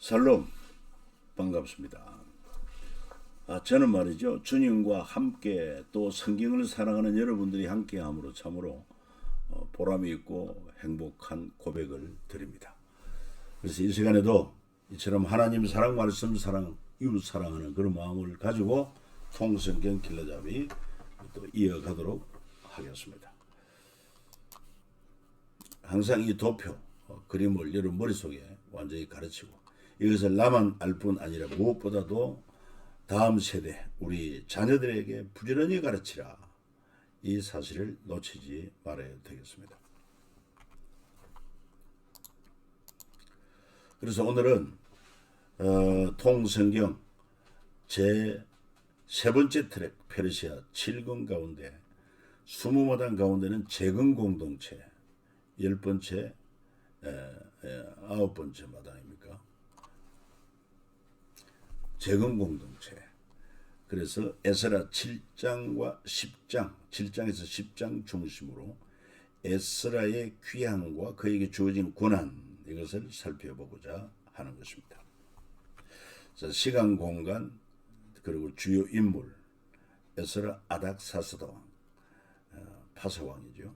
살롬, 반갑습니다. 저는 말이죠, 주님과 함께 또 성경을 사랑하는 여러분들이 함께함으로 참으로 보람이 있고 행복한 고백을 드립니다. 그래서 이 시간에도 이처럼 하나님 사랑, 말씀 사랑, 이웃 사랑하는 그런 마음을 가지고 통성경 길러잡이 또 이어가도록 하겠습니다. 항상 이 도표, 그림을 여러분 머릿속에 완전히 가르치고 이것을 나만 알 뿐 아니라 무엇보다도 다음 세대, 우리 자녀들에게 부지런히 가르치라. 이 사실을 놓치지 말아야 되겠습니다. 그래서 오늘은 통성경 제 세 번째 트랙 페르시아 7권 가운데 20마당 가운데는 재건 공동체 10번째 9번째 마당입니까? 재건 공동체. 그래서 에스라 7장과 10장, 7장에서 10장 중심으로 에스라의 귀향과 그에게 주어진 고난, 이것을 살펴보고자 하는 것입니다. 자, 시간, 공간, 그리고 주요 인물, 에스라 아닥사스다 왕, 파사왕이죠.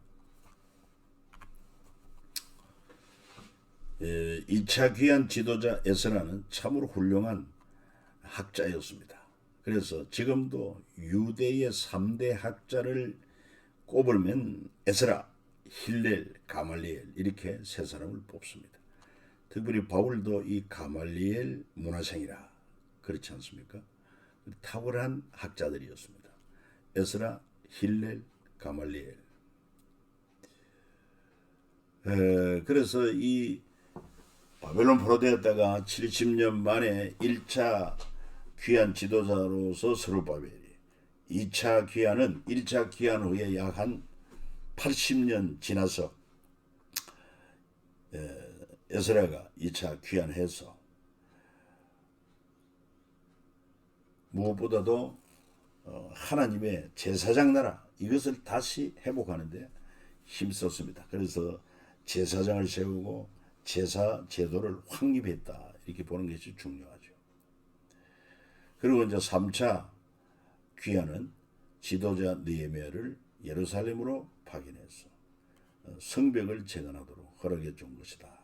2차 귀한 지도자 에스라는 참으로 훌륭한 학자였습니다. 그래서 지금도 유대의 3대 학자를 꼽으면 에스라, 힐렐, 가말리엘 이렇게 세 사람을 뽑습니다. 특별히 바울도 이 가말리엘 문화생이라 그렇지 않습니까? 탁월한 학자들이었습니다. 에스라, 힐렐, 가말리엘. 그래서 이 바벨론 포로되었다가 70년 만에 1차 귀한 지도자로서 스룹바벨이, 2차 귀환은 1차 귀환 후에 약 한 80년 지나서 에스라가 2차 귀환해서 무엇보다도 하나님의 제사장 나라 이것을 다시 회복하는데 힘썼습니다. 그래서 제사장을 세우고 제사 제도를 확립했다 이렇게 보는 것이 중요하죠. 그리고 이제 3차 귀환은 지도자 느헤미야를 예루살렘으로 파견해서 성벽을 재건하도록 허락해 준 것이다.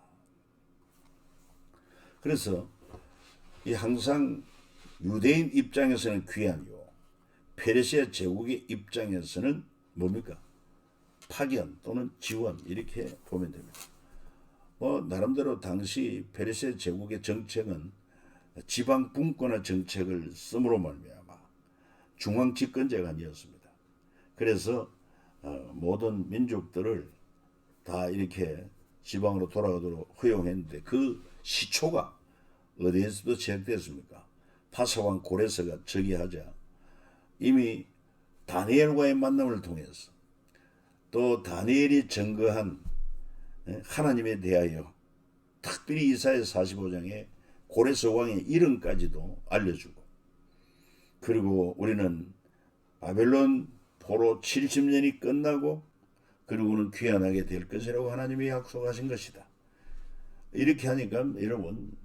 그래서 이 항상 유대인 입장에서는 귀환이요, 페르시아 제국의 입장에서는 뭡니까? 파견 또는 지원 이렇게 보면 됩니다. 나름대로 당시 페르시아 제국의 정책은 지방 분권화 정책을 씀으로 말미암아 중앙 집권제가 아니었습니다. 그래서 모든 민족들을 다 이렇게 지방으로 돌아가도록 허용했는데 그 시초가 어디에서도 시작됐습니까? 파사왕 고레스가 즉위하자 이미 다니엘과의 만남을 통해서 또 다니엘이 증거한 하나님에 대하여 특별히 이사야 45장에 고레스 왕의 이름까지도 알려주고, 그리고 우리는 바벨론 포로 70년이 끝나고 그리고는 귀환하게 될 것이라고 하나님이 약속하신 것이다. 이렇게 하니까 여러분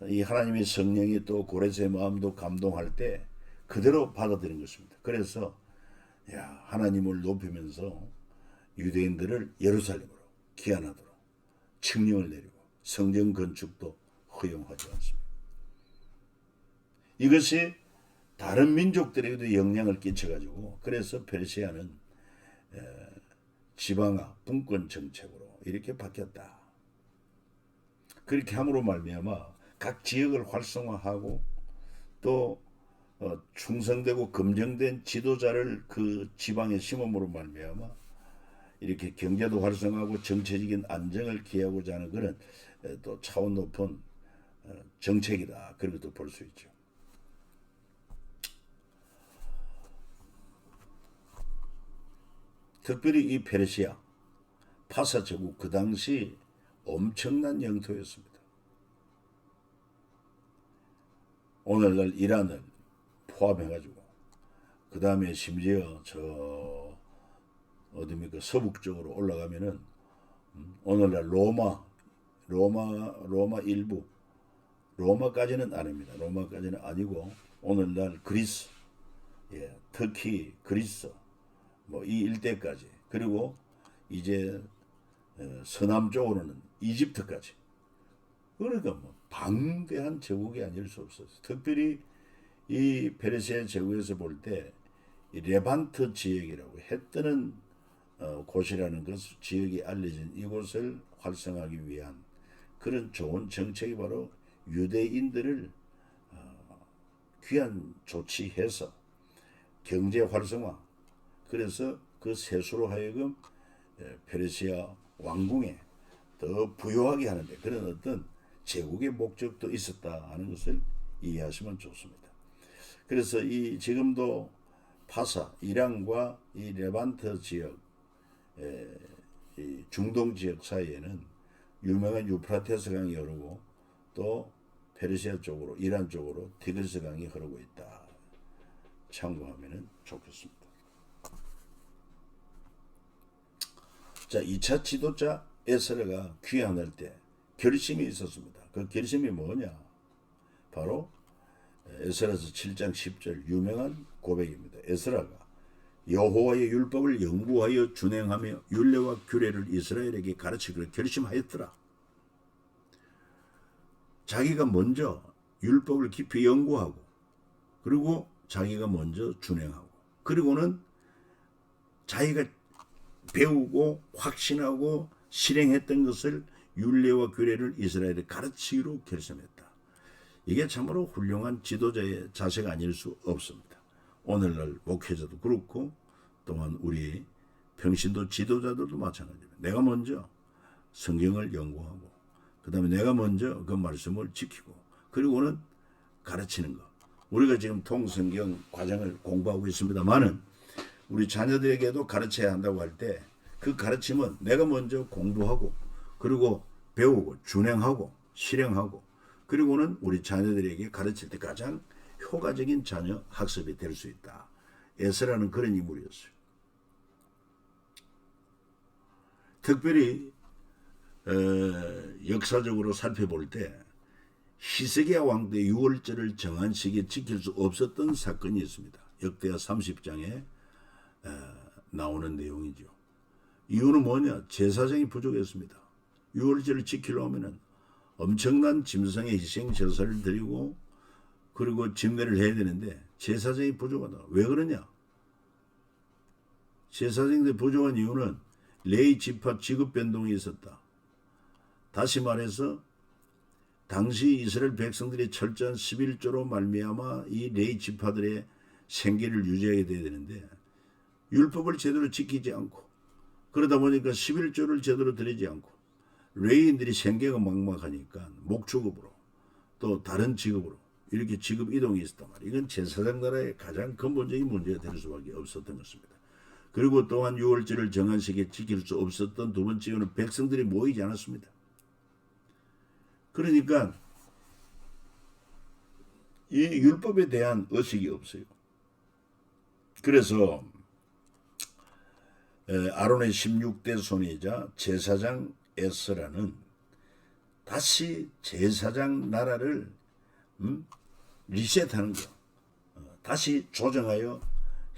이 하나님의 성령이 또 고레스의 마음도 감동할 때 그대로 받아들인 것입니다. 그래서 하나님을 높이면서 유대인들을 예루살렘으로 귀환하도록 칙령을 내리고 성전 건축도 허용하지 않습니다. 이것이 다른 민족들에게도 영향을 끼쳐가지고 그래서 페르시아는 지방화 분권 정책으로 이렇게 바뀌었다. 그렇게 함으로 말미암아 각 지역을 활성화하고 또 충성되고 검증된 지도자를 그 지방에 심음으로 말미암아 이렇게 경제도 활성화하고 정치적인 안정을 기하고자 하는 그런 또 차원 높은 정책이다. 그런 것도 볼 수 있죠. 특별히 이 페르시아 파사 제국 그 당시 엄청난 영토였습니다. 오늘날 이란을 포함해가지고 그 다음에 심지어 저 어디입니까 서북 쪽으로 올라가면은 오늘날 로마 일부 로마까지는 아닙니다. 로마까지는 아니고 오늘날 그리스, 터키, 그리스 뭐 이 일대까지, 그리고 이제 서남 쪽으로는 이집트까지. 그러니까 뭐 방대한 제국이 아닐 수 없었어요. 특별히 이 페르시아 제국에서 볼 때 레반트 지역이라고 해 뜨는 곳이라는 것, 지역이 알려진 이곳을 활성화하기 위한 그런 좋은 정책이 바로 유대인들을 귀한 조치해서 경제 활성화, 그래서 그 세수로 하여금 페르시아 왕궁에 더 부유하게 하는데 그런 어떤 제국의 목적도 있었다 하는 것을 이해하시면 좋습니다. 그래서 이 지금도 파사, 이란과 이 레반트 지역, 이 중동 지역 사이에는 유명한 유프라테스 강이 흐르고 또 페르시아 쪽으로, 이란 쪽으로 티그리스 강이 흐르고 있다. 참고하면 좋겠습니다. 자, 2차 지도자 에스라가 귀환할 때 결심이 있었습니다. 그 결심이 뭐냐? 바로 에스라서 7장 10절 유명한 고백입니다. 에스라가 여호와의 율법을 연구하여 준행하며 율례와 규례를 이스라엘에게 가르치기로 결심하였더라. 자기가 먼저 율법을 깊이 연구하고, 그리고 자기가 먼저 준행하고, 그리고는 자기가 배우고 확신하고 실행했던 것을, 율례와 규례를 이스라엘에 가르치기로 결심했다. 이게 참으로 훌륭한 지도자의 자세가 아닐 수 없습니다. 오늘날 목회자도 그렇고 또한 우리 평신도 지도자들도 마찬가지입니다. 내가 먼저 성경을 연구하고, 그 다음에 내가 먼저 그 말씀을 지키고, 그리고는 가르치는 것. 우리가 지금 통성경 과정을 공부하고 있습니다만은 우리 자녀들에게도 가르쳐야 한다고 할 때 그 가르침은 내가 먼저 공부하고, 그리고 배우고, 준행하고, 실행하고, 그리고는 우리 자녀들에게 가르칠 때 가장 효과적인 자녀 학습이 될 수 있다. 에스라는 그런 인물이었어요. 특별히 역사적으로 살펴볼 때 히스기야 왕 때 6월절을 정한 시기에 지킬 수 없었던 사건이 있습니다. 역대하 30장에 나오는 내용이죠. 이유는 뭐냐? 제사장이 부족했습니다. 6월절을 지키려면 엄청난 짐승의 희생 제사를 드리고, 그리고 집례를 해야 되는데 제사장이 부족하다. 왜 그러냐? 제사장들이 부족한 이유는 레위 지파 지급 변동이 있었다. 다시 말해서 당시 이스라엘 백성들이 철저한 11조로 말미암아 이 레위 지파들의 생계를 유지하게 돼야 되는데 율법을 제대로 지키지 않고, 그러다 보니까 11조를 제대로 드리지 않고 레위인들이 생계가 막막하니까 목축업으로 또 다른 직업으로 이렇게 직업 이동이 있었단 말이에요. 이건 제사장 나라의 가장 근본적인 문제가 될 수밖에 없었던 것입니다. 그리고 또한 6월절을 정한 시기에 지킬 수 없었던 두 번째 이유는 백성들이 모이지 않았습니다. 그러니까 이 율법에 대한 의식이 없어요. 그래서 아론의 16대 손이자 제사장 에스라는 다시 제사장 나라를 리셋하는 거, 다시 조정하여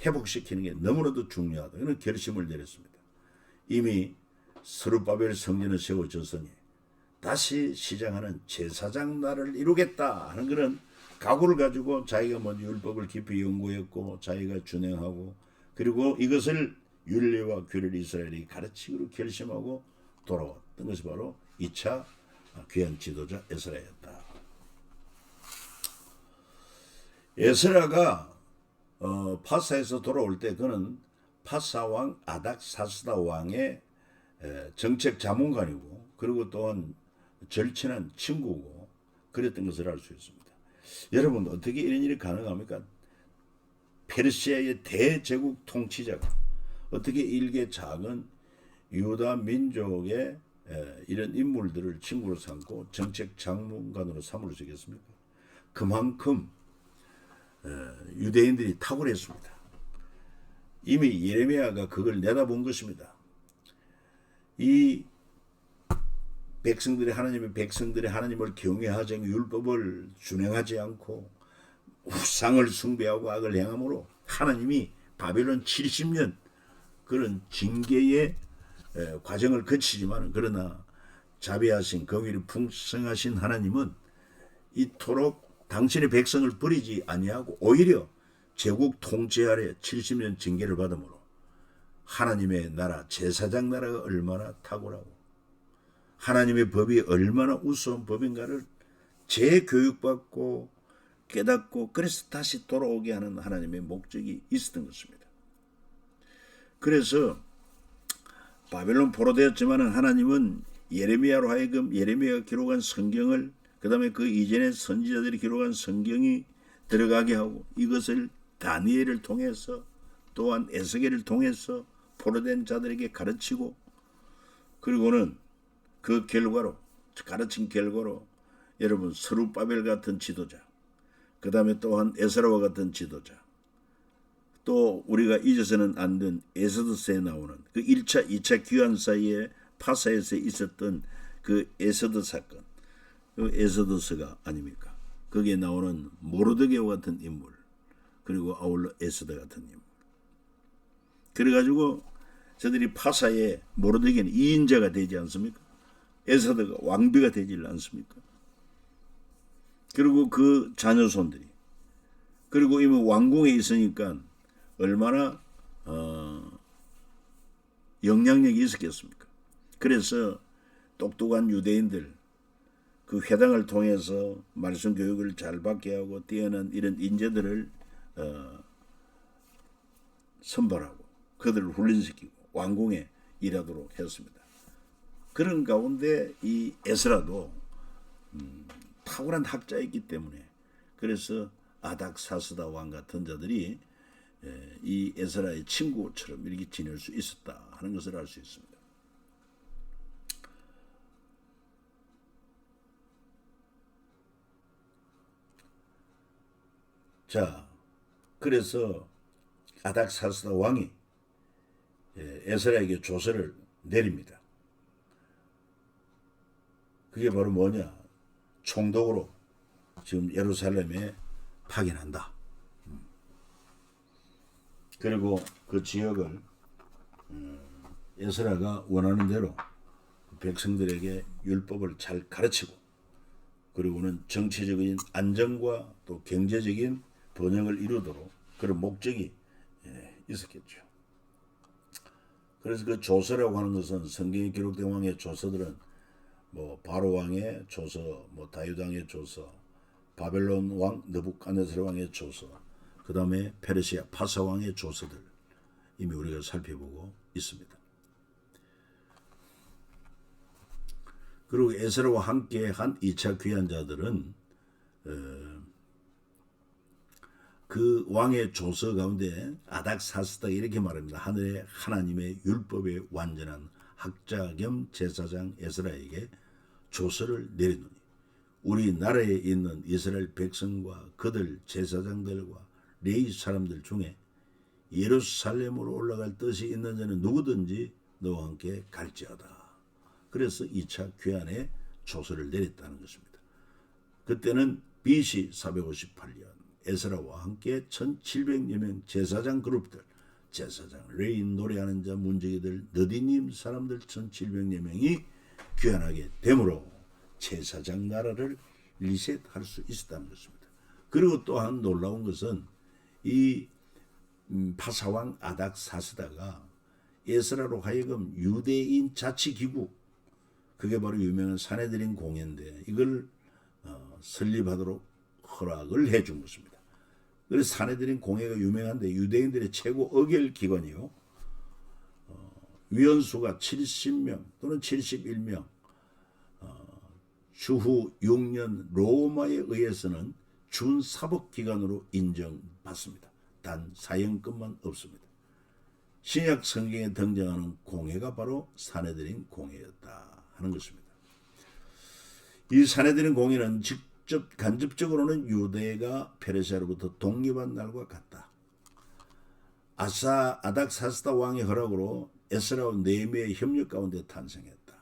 회복시키는 게 너무나도 중요하다. 이런 결심을 내렸습니다. 이미 스룹바벨 성전을 세워졌으니 다시 시작하는 제사장 나라를 이루겠다 하는 그런 각오를 가지고 자기가 먼저 율법을 깊이 연구했고, 자기가 준행하고, 그리고 이것을 율례와 규례를 이스라엘이 가르치기로 결심하고 돌아왔던 것이 바로 2차 귀한 지도자 에스라였다. 에스라가 파사에서 돌아올 때 그는 파사왕 아닥사스다 왕의 정책 자문관이고, 그리고 또한 절친한 친구고 그랬던 것을 알 수 있습니다. 여러분, 어떻게 이런 일이 가능합니까? 페르시아의 대제국 통치자가 어떻게 일개 작은 유다 민족의 이런 인물들을 친구로 삼고 정책 자문관으로 삼을 수 있겠습니까? 그만큼 유대인들이 탁월했습니다. 이미 예레미야가 그걸 내다본 것입니다. 이 하나님의 백성들이 하나님을 경외하지 않고 율법을 준행하지 않고 우상을 숭배하고 악을 행함으로 하나님이 바벨론 70년 그런 징계의 과정을 거치지만, 그러나 자비하신 긍휼이 풍성하신 하나님은 이토록 당신의 백성을 버리지 아니하고 오히려 제국 통치 아래 70년 징계를 받음으로 하나님의 나라 제사장 나라가 얼마나 탁월하고 하나님의 법이 얼마나 우수한 법인가를 재교육받고 깨닫고, 그래서 다시 돌아오게 하는 하나님의 목적이 있었던 것입니다. 그래서 바벨론 포로되었지만 하나님은 예레미야로 하여금 예레미야가 기록한 성경을, 그 다음에 그 이전에 선지자들이 기록한 성경이 들어가게 하고, 이것을 다니엘을 통해서 또한 에스겔을 통해서 포로된 자들에게 가르치고, 그리고는 그 결과로, 가르친 결과로 여러분 스룹바벨 같은 지도자, 그 다음에 또한 에스라와 같은 지도자, 또 우리가 잊어서는 안 된 에스더서에 나오는 그 1차, 2차 귀환 사이에 파사에서 있었던 그 에스더 사건, 그 에스더서가 아닙니까? 거기에 나오는 모르드게와 같은 인물, 그리고 아울러 에스더 같은 인물. 그래가지고 저들이 파사에 모르드게는 2인자가 되지 않습니까? 에스더가 왕비가 되지 않습니까? 그리고 그 자녀손들이, 그리고 이미 왕궁에 있으니까 얼마나 영향력이 있었겠습니까? 그래서 똑똑한 유대인들, 그 회당을 통해서 말씀 교육을 잘 받게 하고 뛰어난 이런 인재들을 선발하고 그들을 훈련시키고 왕궁에 일하도록 했습니다. 그런 가운데 이 에스라도 탁월한 학자이기 때문에, 그래서 아닥사스다 왕 같은 자들이 이 에스라의 친구처럼 이렇게 지낼 수 있었다 하는 것을 알 수 있습니다. 자, 그래서 아닥사스다 왕이 에스라에게 조서를 내립니다. 그게 바로 뭐냐? 총독으로 지금 예루살렘에 파견한다. 그리고 그 지역을 에스라가 원하는 대로 백성들에게 율법을 잘 가르치고, 그리고는 정치적인 안정과 또 경제적인 번영을 이루도록 그런 목적이 있었겠죠. 그래서 그 조서라고 하는 것은 성경에 기록된 왕의 조서들은 뭐 바로 왕의 조서, 뭐 다윗 왕의 조서, 바벨론 왕 느부갓네살 왕의 조서, 그 다음에 페르시아 파사 왕의 조서들 이미 우리가 살펴보고 있습니다. 그리고 에스라와 함께 한 2차 귀환자들은 그 왕의 조서 가운데 아닥사스다 이렇게 말합니다. 하늘의 하나님의 율법의 완전한 학자 겸 제사장 에스라에게 조서를 내리노니 우리 나라에 있는 이스라엘 백성과 그들 제사장들과 레위 사람들 중에 예루살렘으로 올라갈 뜻이 있는 자는 누구든지 너와 함께 갈지어다. 그래서 2차 귀환에 조서를 내렸다는 것입니다. 그때는 BC 458년 에스라와 함께 1700여 명 제사장 그룹들, 제사장, 레인, 노래하는 자, 문지기들, 너디님 사람들 1700여 명이 귀환하게 되므로 제사장 나라를 리셋할 수 있었다는 것입니다. 그리고 또한 놀라운 것은 이 파사왕 아닥사스다가 에스라로 하여금 유대인 자치기구, 그게 바로 유명한 사내들인 공회인데 이걸 설립하도록 허락을 해준 것입니다. 그래서 사내들인 공회가 유명한데 유대인들의 최고 의결 기관이요. 위원수가 70명 또는 71명, 주후 6년 로마에 의해서는 준사법기관으로 인정받습니다. 단 사형급만 없습니다. 신약 성경에 등장하는 공회가 바로 사내들인 공회였다 하는 것입니다. 이 사내들인 공회는 간접적으로는 유대가 페르시아로부터 독립한 날과 같다. 아닥사스다 왕의 허락으로 에스라와 네헤미야의 협력 가운데 탄생했다.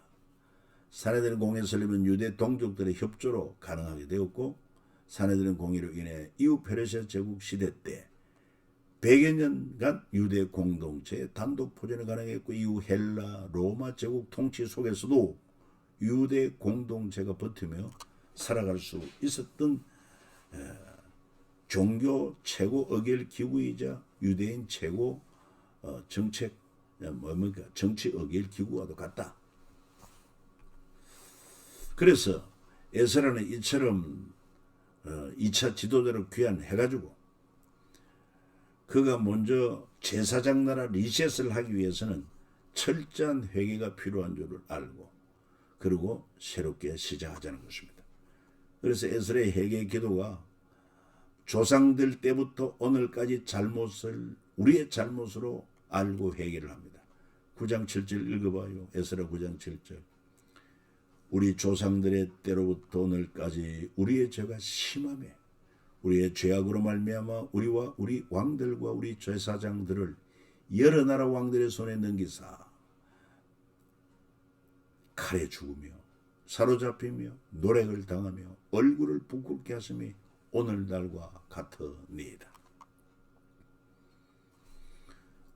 사내들은 공의 설립은 유대 동족들의 협조로 가능하게 되었고 사내들은 공의로 인해 이후 페르시아 제국 시대 때 100여 년간 유대 공동체의 단독 포전이 가능했고 이후 헬라 로마 제국 통치 속에서도 유대 공동체가 버티며 살아갈 수 있었던 종교 최고 의결 기구이자 유대인 최고 정책 정치 의결 기구와도 같다. 그래서 에스라는 이처럼 2차 지도자로 귀환해가지고 그가 먼저 제사장 나라 리셋을 하기 위해서는 철저한 회개가 필요한 줄을 알고 그리고 새롭게 시작하자는 것입니다. 그래서 에스라의 회개 기도가 조상들 때부터 오늘까지 우리의 잘못으로 알고 회개를 합니다. 9장 7절 읽어봐요. 에스라 9장 7절. 우리 조상들의 때로부터 오늘까지 우리의 죄가 심하매 우리의 죄악으로 말미암아 우리와 우리 왕들과 우리 제사장들을 여러 나라 왕들의 손에 넘기사 칼에 죽으며 사로잡히며 노략을 당하며 얼굴을 부끄럽게 하심이 오늘날과 같으니이다.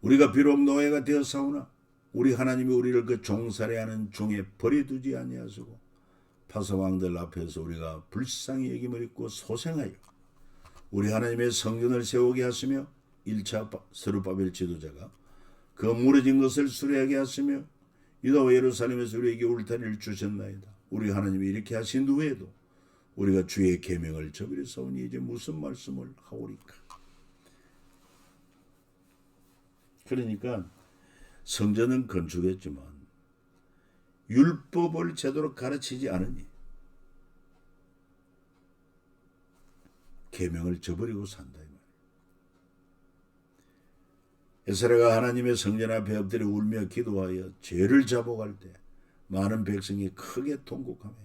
우리가 비록 노예가 되었사오나 우리 하나님이 우리를 그 종살이하는 종에 버려두지 아니하시고 파사왕들 앞에서 우리가 불쌍히 여김을 입고 소생하여 우리 하나님의 성전을 세우게 하시며 1차 스룹바벨 지도자가 그 무너진 것을 수리하게 하시며 유다와 예루살렘에서 우리에게 울타리를 주셨나이다. 우리 하나님이 이렇게 하신 후에도 우리가 주의 계명을 저버렸사오니 이제 무슨 말씀을 하오리까. 그러니까 성전은 건축했지만 율법을 제대로 가르치지 않으니 계명을 저버리고 산다 이 말이에요. 에스라가 하나님의 성전 앞에 엎드려 울며 기도하여 죄를 자복할 때 많은 백성이 크게 통곡하며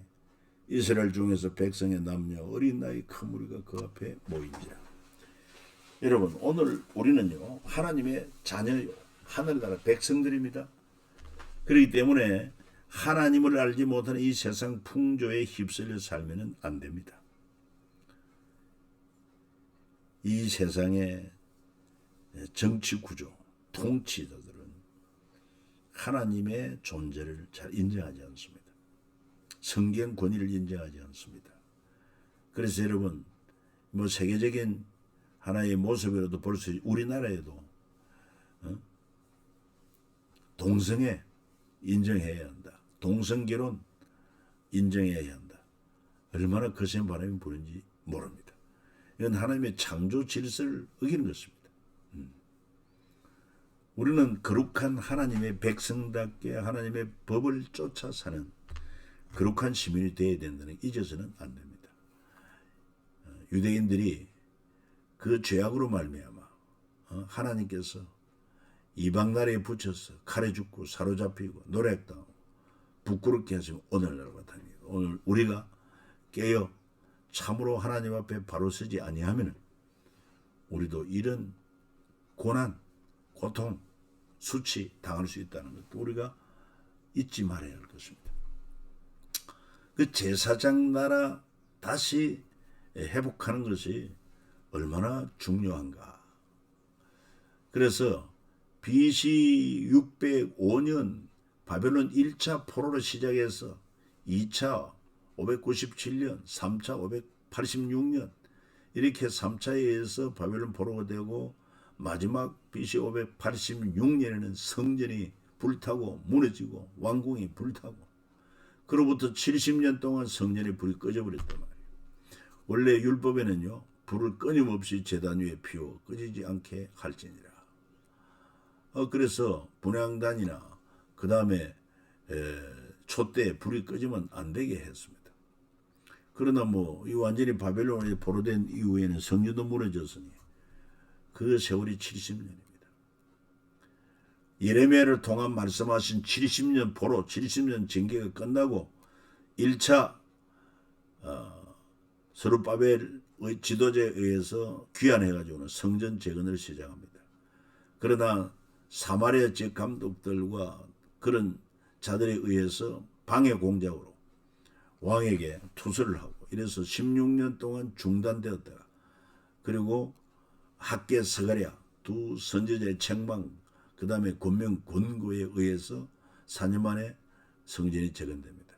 이스라엘 중에서 백성의 남녀 어린 나이 큰 무리가 그 앞에 모인지라. 여러분 오늘 우리는요 하나님의 자녀요 하늘나라 백성들입니다. 그렇기 때문에 하나님을 알지 못하는 이 세상 풍조에 휩쓸려 살면 안 됩니다. 이 세상의 정치 구조, 통치자들은 하나님의 존재를 잘 인정하지 않습니다. 성경 권위를 인정하지 않습니다. 그래서 여러분 세계적인 하나의 모습이라도 볼 수 우리나라에도 동성애 인정해야 한다. 동성결혼 인정해야 한다. 얼마나 거센 바람이 부는지 모릅니다. 이건 하나님의 창조 질서를 어기는 것입니다. 우리는 거룩한 하나님의 백성답게 하나님의 법을 쫓아 사는 거룩한 시민이 되어야 된다는 잊어서는 안 됩니다. 유대인들이 그 죄악으로 말미암아 하나님께서 이방 나라에 붙여서 칼에 죽고 사로잡히고 노략당하고 부끄럽게 하시면 오늘날과 다릅니다. 오늘 우리가 깨어 참으로 하나님 앞에 바로 서지 아니하면 우리도 이런 고난, 고통, 수치 당할 수 있다는 것도 우리가 잊지 말아야 할 것입니다. 그 제사장 나라 다시 회복하는 것이 얼마나 중요한가. 그래서 BC 605년 바벨론 1차 포로로 시작해서 2차 597년, 3차 586년 이렇게 3차에 의해서 바벨론 포로가 되고 마지막 BC 586년에는 성전이 불타고 무너지고 왕궁이 불타고 그로부터 70년 동안 성전에 불이 꺼져버렸단 말이에요. 원래 율법에는요. 불을 끊임없이 제단 위에 피워 꺼지지 않게 할지니라. 그래서 분향단이나 그 다음에 촛대에 불이 꺼지면 안 되게 했습니다. 그러나 이 완전히 바벨론에 포로된 이후에는 성전도 무너졌으니 그 세월이 70년입니다. 예레미야를 통한 말씀하신 70년 포로, 70년 징계가 끝나고 1차 스룹바벨의 지도자에 의해서 귀환해가지고는 성전 재건을 시작합니다. 그러나 사마리아 지역 감독들과 그런 자들에 의해서 방해 공작으로 왕에게 투서를 하고 이래서 16년 동안 중단되었다가 그리고 학계 스가랴 두 선지자의 책망 그 다음에 권명 권고에 의해서 4년 만에 성전이 재건됩니다.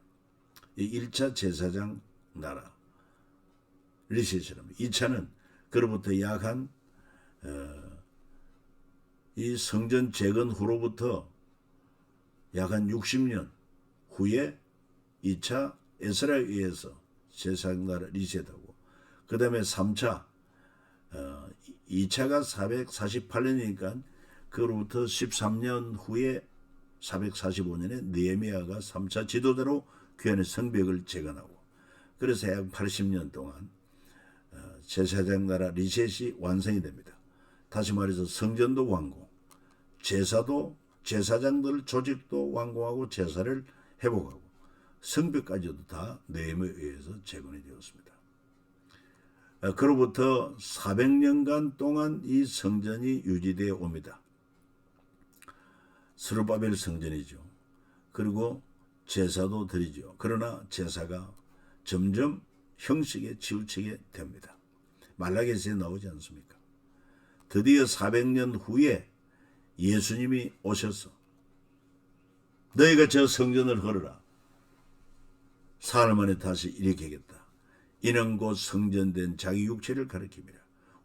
이 1차 제사장 나라 리셋이랍니다. 2차는 그로부터 약한 이 성전 재건 후로부터 약 한 60년 후에 2차 에스라에 의해서 제사장 나라 리셋하고 그 다음에 3차 2차가 448년이니까 그로부터 13년 후에 445년에 느헤미야가 3차 지도자로 귀환의 성벽을 재건하고 그래서 약 80년 동안 제사장 나라 리셋이 완성이 됩니다. 다시 말해서 성전도 완공, 제사도 제사장들 조직도 완공하고 제사를 회복하고 성벽까지도 다 느헤미야에 의해서 재건이 되었습니다. 그로부터 400년간 동안 이 성전이 유지되어 옵니다. 스룹바벨 성전이죠. 그리고 제사도 드리죠. 그러나 제사가 점점 형식에 치우치게 됩니다. 말라기서에 나오지 않습니까? 드디어 400년 후에 예수님이 오셔서 너희가 저 성전을 걸어라. 사흘 만에 다시 일으키겠다. 이는 곧 성전된 자기 육체를 가리킵니다.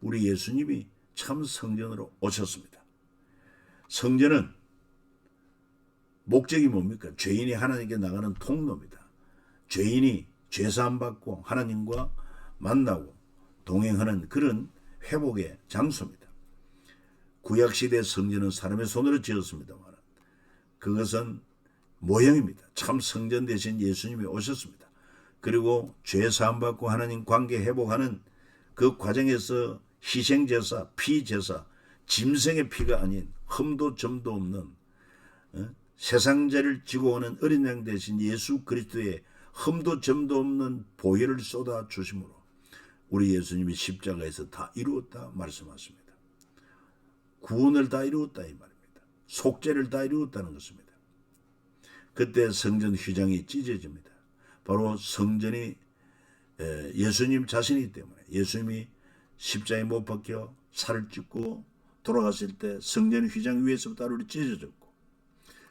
우리 예수님이 참 성전으로 오셨습니다. 성전은 목적이 뭡니까? 죄인이 하나님께 나가는 통로입니다. 죄인이 죄사함 받고 하나님과 만나고 동행하는 그런 회복의 장소입니다. 구약시대 성전은 사람의 손으로 지었습니다만 그것은 모형입니다. 참 성전 대신 예수님이 오셨습니다. 그리고 죄사함 받고 하나님 관계 회복하는 그 과정에서 희생제사, 피제사, 짐승의 피가 아닌 흠도 점도 없는 세상죄를 지고 오는 어린 양 대신 예수 그리스도의 흠도 점도 없는 보혈을 쏟아 주심으로 우리 예수님이 십자가에서 다 이루었다 말씀하십니다. 구원을 다 이루었다 이 말입니다. 속죄를 다 이루었다는 것입니다. 그때 성전 휘장이 찢어집니다. 바로 성전이 예수님 자신이기 때문에 예수님이 십자가에 못 박혀 살을 찢고 돌아갔을 때 성전 휘장 위에서부터 하루를 찢어졌고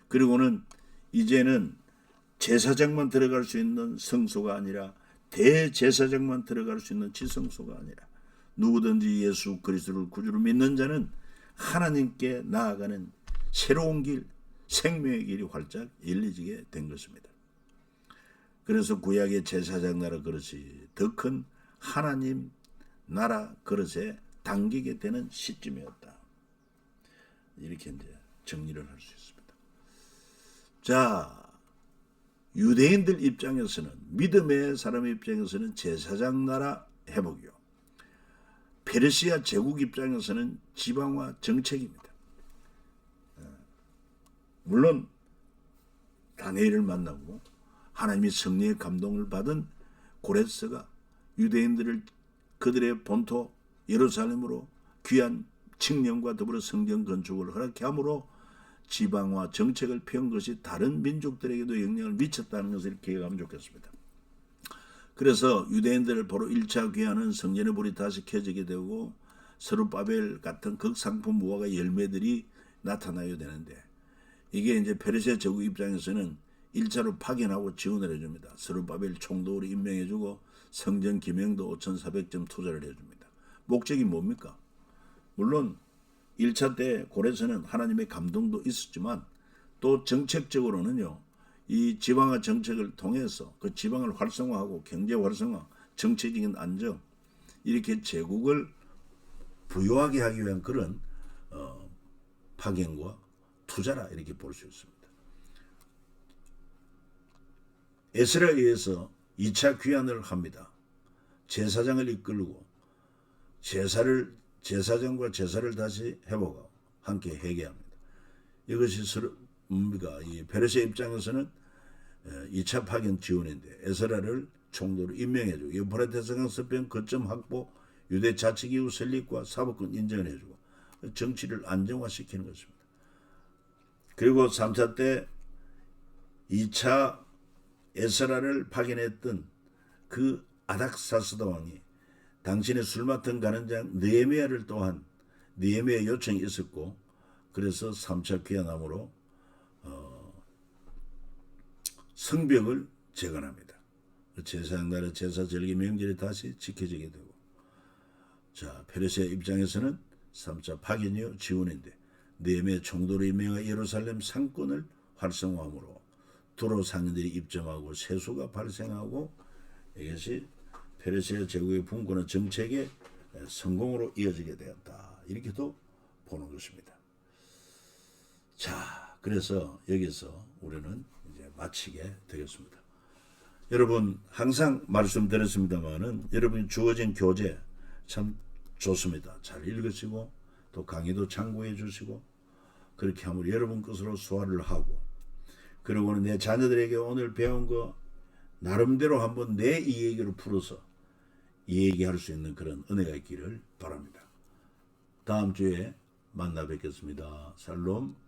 그리고는 이제는 제사장만 들어갈 수 있는 성소가 아니라 대제사장만 들어갈 수 있는 지성소가 아니라 누구든지 예수 그리스도를 구주로 믿는 자는 하나님께 나아가는 새로운 길, 생명의 길이 활짝 열려지게 된 것입니다. 그래서 구약의 제사장 나라 그릇이 더 큰 하나님 나라 그릇에 당기게 되는 시점이었다. 이렇게 이제 정리를 할 수 있습니다. 자, 유대인들 입장에서는 믿음의 사람의 입장에서는 제사장 나라 회복이요. 페르시아 제국 입장에서는 지방화 정책입니다. 물론 다니엘을 만나고 하나님의 성령의 감동을 받은 고레스가 유대인들을 그들의 본토 예루살렘으로 귀한 칙령과 더불어 성전 건축을 허락해 함으로 지방화 정책을 펴은 것이 다른 민족들에게도 영향을 미쳤다는 것을 기억하면 좋겠습니다. 그래서 유대인들을 보러 1차 귀환은 성전의 불이 다시 켜지게 되고 스룹바벨 같은 극상품 무화과 열매들이 나타나야 되는데 이게 이제 페르시아 제국 입장에서는 1차로 파견하고 지원을 해줍니다. 스룹바벨 총독으로 임명해주고 성전 기명도 5,400점 투자를 해줍니다. 목적이 뭡니까? 물론 1차 때 고레스는 하나님의 감동도 있었지만 또 정책적으로는요. 이 지방화 정책을 통해서 그 지방을 활성화하고 경제 활성화, 정치적인 안정 이렇게 제국을 부유하게 하기 위한 그런 파견과 투자라 이렇게 볼 수 있습니다. 에스라에 의해서 2차 귀환을 합니다. 제사장을 이끌고 제사장과 제사를 다시 회복하고 함께 회개합니다. 이것이 뭡니까? 이 페르시아 입장에서는 2차 파견 지원인데 에스라를 총독으로 임명해주고 유프라테스강 서편 거점 확보, 유대 자치기구 설립과 사법권 인정을 해주고 정치를 안정화시키는 것입니다. 그리고 3차 때 2차 에스라를 파견했던 그 아닥사스다 왕이 당신의 술 맡은 가는장 느헤미야를 또한 느헤미야 요청이 있었고, 그래서 3차 귀환함으로 성벽을 재건합니다. 제사장날의 제사 절기 명절이 다시 지켜지게 되고, 자, 페르시아 입장에서는 3차 파견 이후 지원인데 느헤미야 총독으로 임명한 예루살렘 상권을 활성화함으로 두로 상인들이 입점하고 세수가 발생하고, 이것이 페르시아 제국의 분권한 정책의 성공으로 이어지게 되었다, 이렇게도 보는 것입니다. 자, 그래서 여기서 우리는 이제 마치게 되겠습니다. 여러분, 항상 말씀드렸습니다만은 여러분이 주어진 교재 참 좋습니다. 잘 읽으시고 또 강의도 참고해 주시고, 그렇게 하면 여러분 것으로 소화를 하고, 그리고는 내 자녀들에게 오늘 배운 거 나름대로 한번 내 이야기로 풀어서 이야기할 수 있는 그런 은혜가 있기를 바랍니다. 다음 주에 만나 뵙겠습니다. 샬롬.